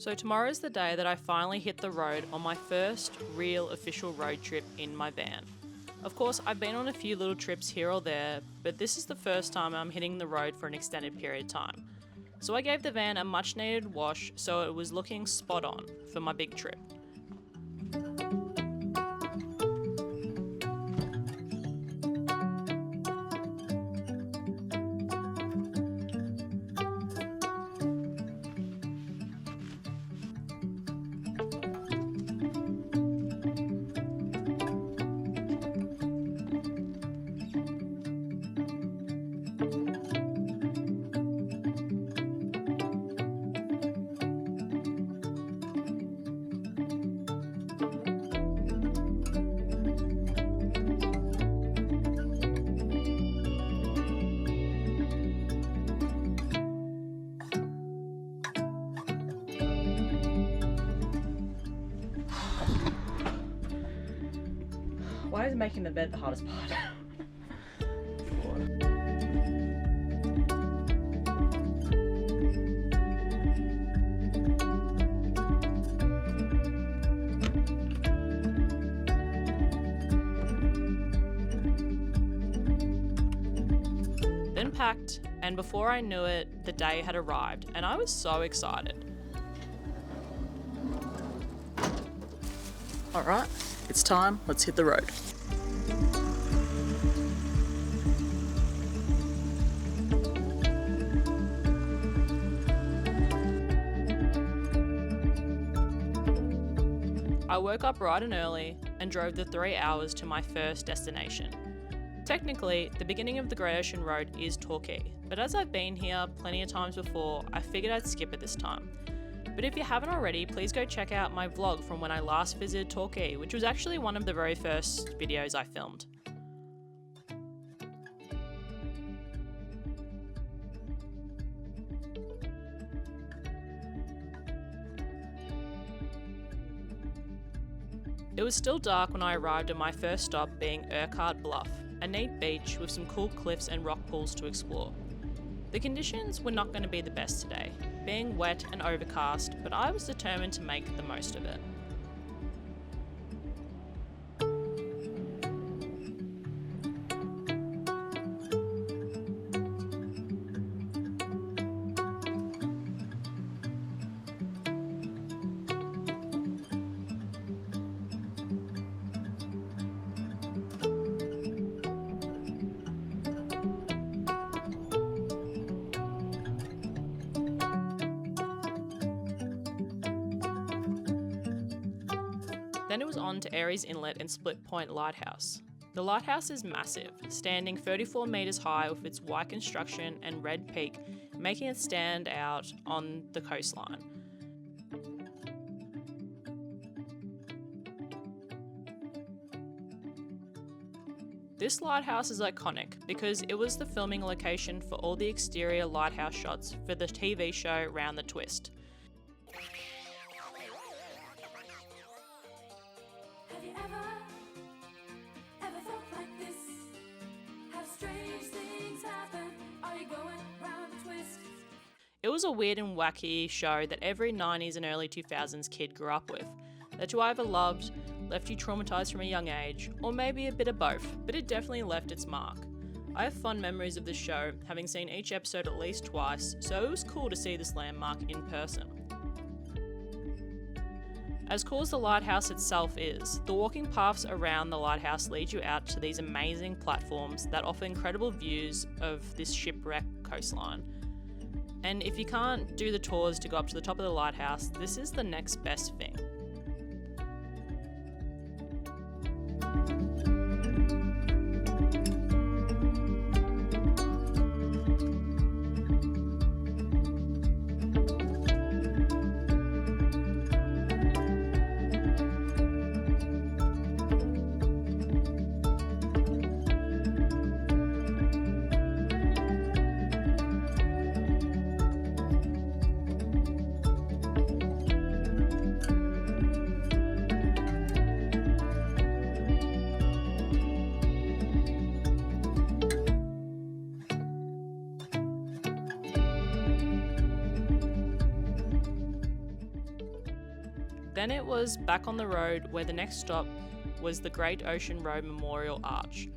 So tomorrow's the day that I finally hit the road on my first real official road trip in my van. Of course, I've been on a few little trips here or there, but this is the first time I'm hitting the road for an extended period of time. So I gave the van a much needed wash so it was looking spot on for my big trip. Why is making the bed the hardest part? Then packed, and before I knew it, the day had arrived, and I was so excited. Alright, it's time, let's hit the road. I woke up bright and early and drove the 3 hours to my first destination. Technically, the beginning of the Grey Ocean Road is Torquay, but as I've been here plenty of times before, I figured I'd skip it this time. But if you haven't already, please go check out my vlog from when I last visited Torquay, which was actually one of the very first videos I filmed. It was still dark when I arrived at my first stop being Urquhart Bluff, a neat beach with some cool cliffs and rock pools to explore. The conditions were not going to be the best today, being wet and overcast, but I was determined to make the most of it. Then it was on to Airies Inlet and Split Point Lighthouse. The lighthouse is massive, standing 34 metres high with its white construction and red peak, making it stand out on the coastline. This lighthouse is iconic because it was the filming location for all the exterior lighthouse shots for the TV show Round the Twist. Have you ever felt like this? Have strange things happen? Are you going round a twist? It was a weird and wacky show that every 90s and early 2000s kid grew up with, that you either loved, left you traumatised from a young age, or maybe a bit of both, but it definitely left its mark. I have fond memories of this show, having seen each episode at least twice, so it was cool to see this landmark in person. As cool as the lighthouse itself is, the walking paths around the lighthouse lead you out to these amazing platforms that offer incredible views of this shipwrecked coastline. And if you can't do the tours to go up to the top of the lighthouse, this is the next best thing. Then it was back on the road where the next stop was the Great Ocean Road Memorial Arch.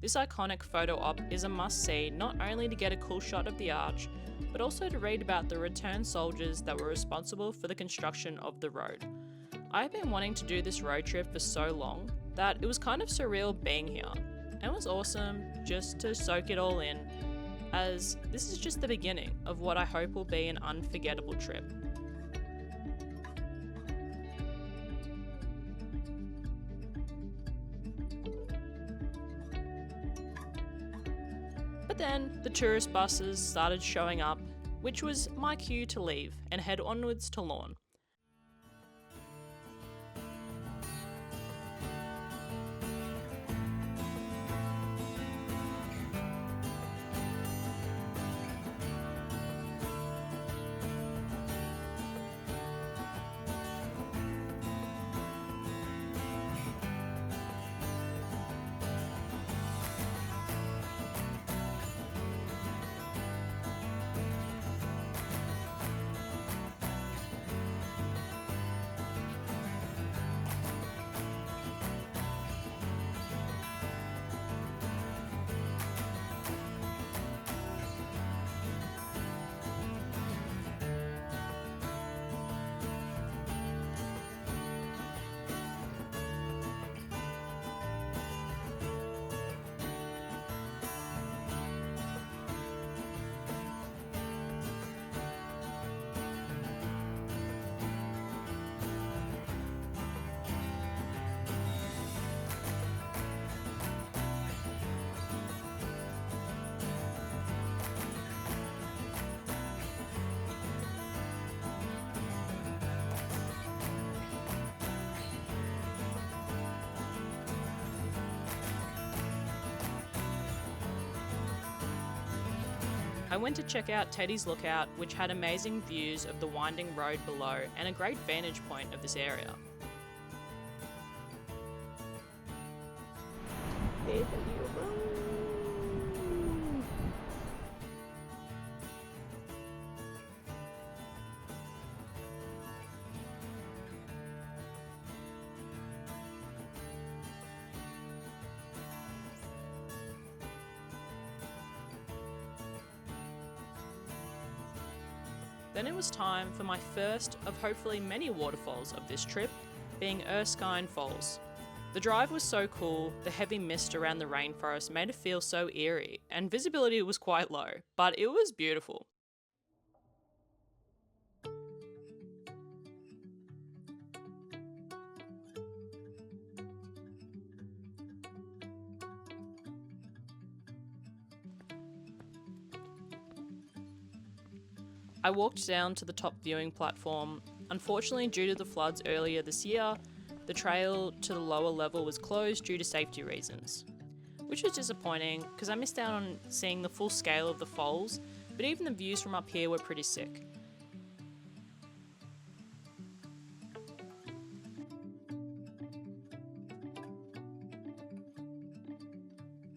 This iconic photo op is a must-see not only to get a cool shot of the arch, but also to read about the returned soldiers that were responsible for the construction of the road. I have been wanting to do this road trip for so long that it was kind of surreal being here, and it was awesome just to soak it all in, as this is just the beginning of what I hope will be an unforgettable trip. But then the tourist buses started showing up, which was my cue to leave and head onwards to Lorne. I went to check out Teddy's Lookout, which had amazing views of the winding road below and a great vantage point of this area. Then it was time for my first of hopefully many waterfalls of this trip, being Erskine Falls. The drive was so cool, the heavy mist around the rainforest made it feel so eerie, and visibility was quite low, but it was beautiful. I walked down to the top viewing platform. Unfortunately, due to the floods earlier this year, the trail to the lower level was closed due to safety reasons, which was disappointing because I missed out on seeing the full scale of the falls, but even the views from up here were pretty sick.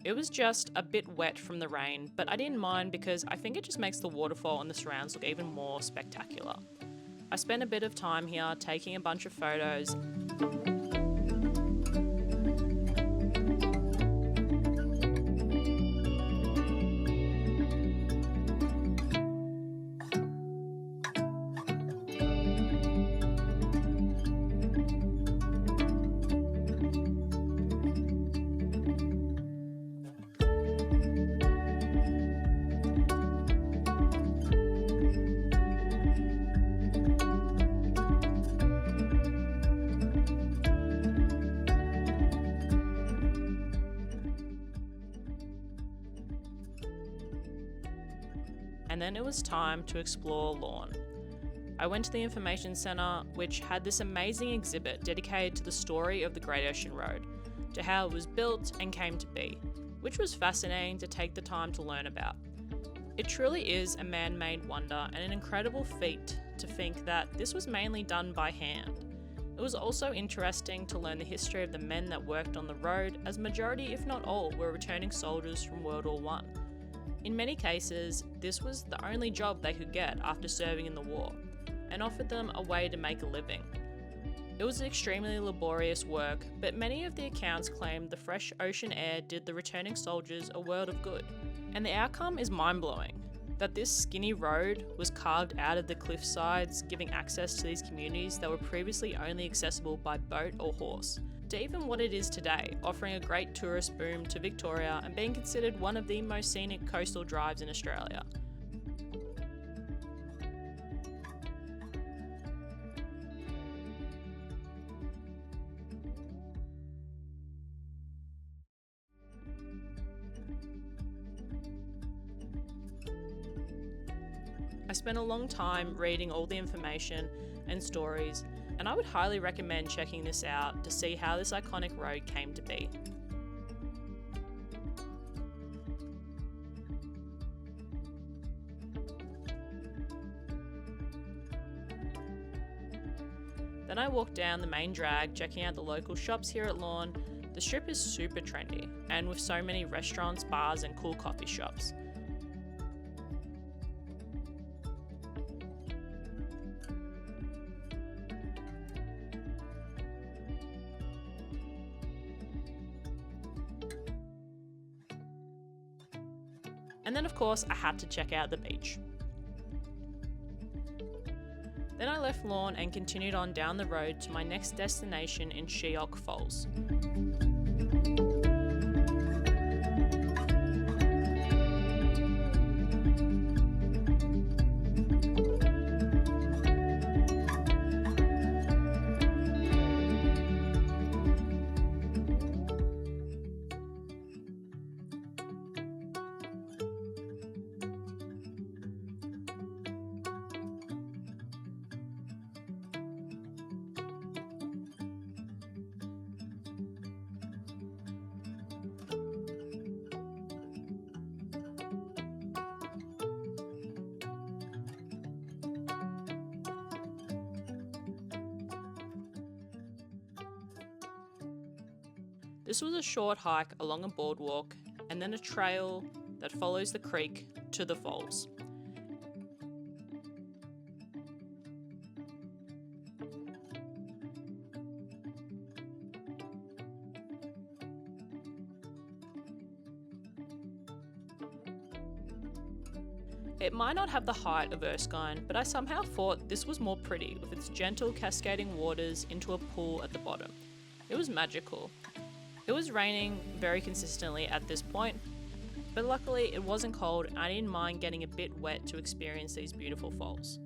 It was just a bit wet from the rain, but I didn't mind because I think it just makes the waterfall and the surrounds look even more spectacular. I spent a bit of time here taking a bunch of photos. And then it was time to explore Lorne. I went to the information centre, which had this amazing exhibit dedicated to the story of the Great Ocean Road, to how it was built and came to be, which was fascinating to take the time to learn about. It truly is a man-made wonder and an incredible feat to think that this was mainly done by hand. It was also interesting to learn the history of the men that worked on the road, as majority, if not all, were returning soldiers from World War I. In many cases, this was the only job they could get after serving in the war, and offered them a way to make a living. It was extremely laborious work, but many of the accounts claimed the fresh ocean air did the returning soldiers a world of good. And the outcome is mind-blowing, that this skinny road was carved out of the cliff sides, giving access to these communities that were previously only accessible by boat or horse, to even what it is today, offering a great tourist boom to Victoria and being considered one of the most scenic coastal drives in Australia. I spent a long time reading all the information and stories, and I would highly recommend checking this out to see how this iconic road came to be. Then I walked down the main drag, checking out the local shops here at Lorne. The strip is super trendy, and with so many restaurants, bars and cool coffee shops. And then of course I had to check out the beach. Then I left Lorne and continued on down the road to my next destination in Sheok Falls. This was a short hike along a boardwalk and then a trail that follows the creek to the falls. It might not have the height of Erskine, but I somehow thought this was more pretty with its gentle cascading waters into a pool at the bottom. It was magical. It was raining very consistently at this point, but luckily it wasn't cold and I didn't mind getting a bit wet to experience these beautiful falls.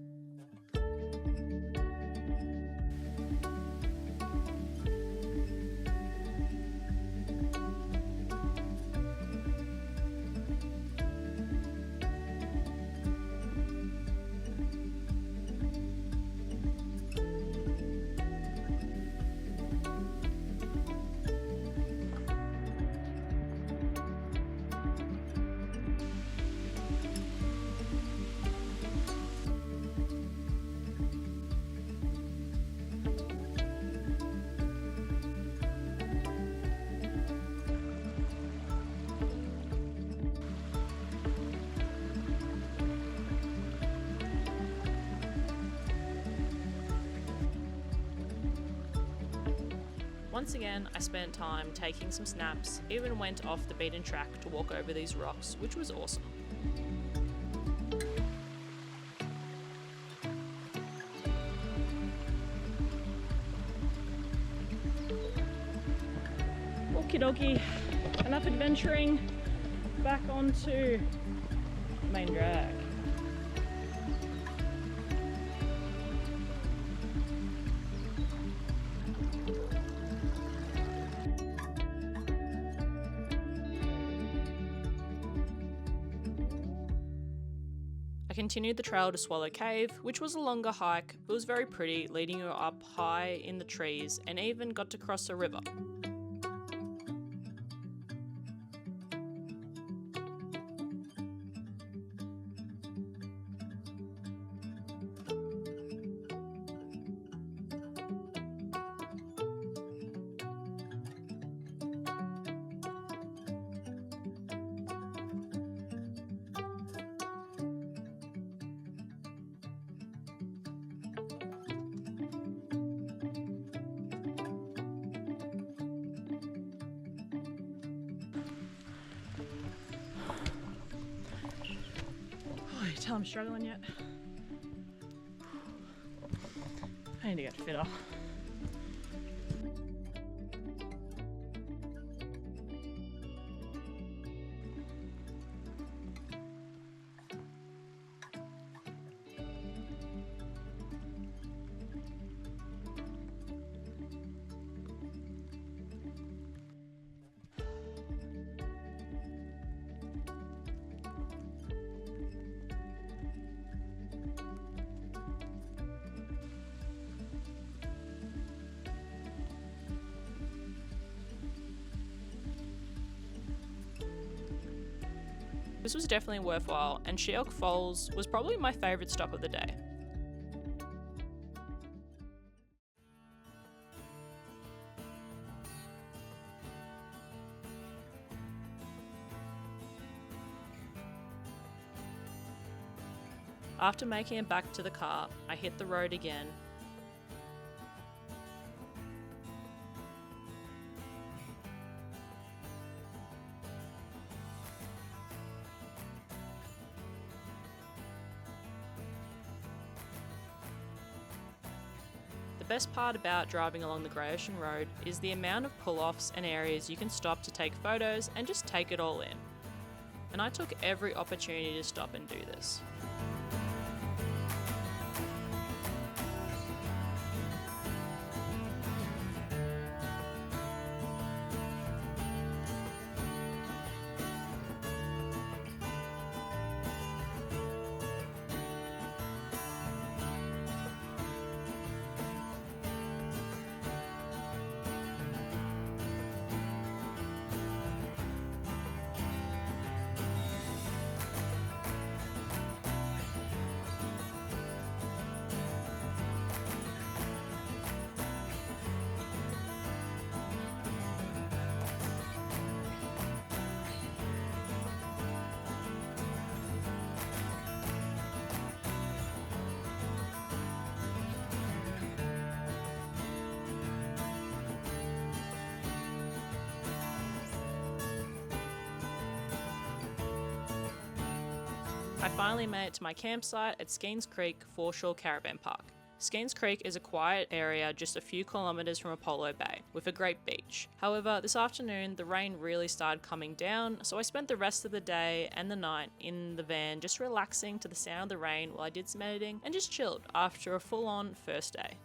Once again, I spent time taking some snaps, even went off the beaten track to walk over these rocks, which was awesome. Okie dokie, enough adventuring, back onto main drag. I continued the trail to Swallow Cave, which was a longer hike, but was very pretty, leading you up high in the trees, and even got to cross a river. can tell I'm struggling yet. I need to get fitter. This was definitely worthwhile, and Sheok Falls was probably my favourite stop of the day. After making it back to the car, I hit the road again. The best part about driving along the Grey Ocean Road is the amount of pull-offs and areas you can stop to take photos and just take it all in. And I took every opportunity to stop and do this. I finally made it to my campsite at Skeens Creek Foreshore Caravan Park. Skeens Creek is a quiet area just a few kilometres from Apollo Bay, with a great beach. However, this afternoon the rain really started coming down, so I spent the rest of the day and the night in the van just relaxing to the sound of the rain while I did some editing and just chilled after a full-on first day.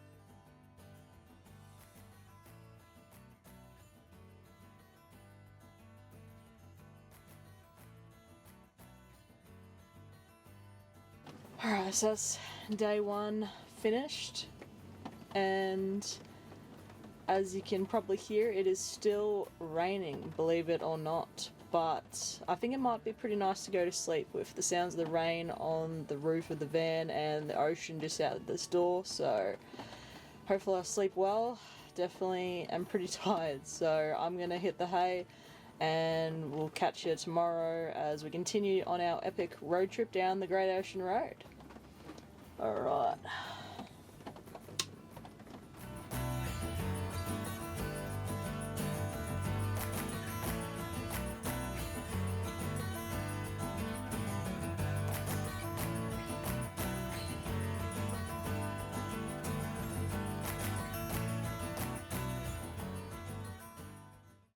Alright, so that's day one finished, and as you can probably hear, it is still raining, believe it or not, but I think it might be pretty nice to go to sleep with the sounds of the rain on the roof of the van and the ocean just out this door, so hopefully I'll sleep well. Definitely am pretty tired, so I'm gonna hit the hay and we'll catch you tomorrow as we continue on our epic road trip down the Great Ocean Road. Alright.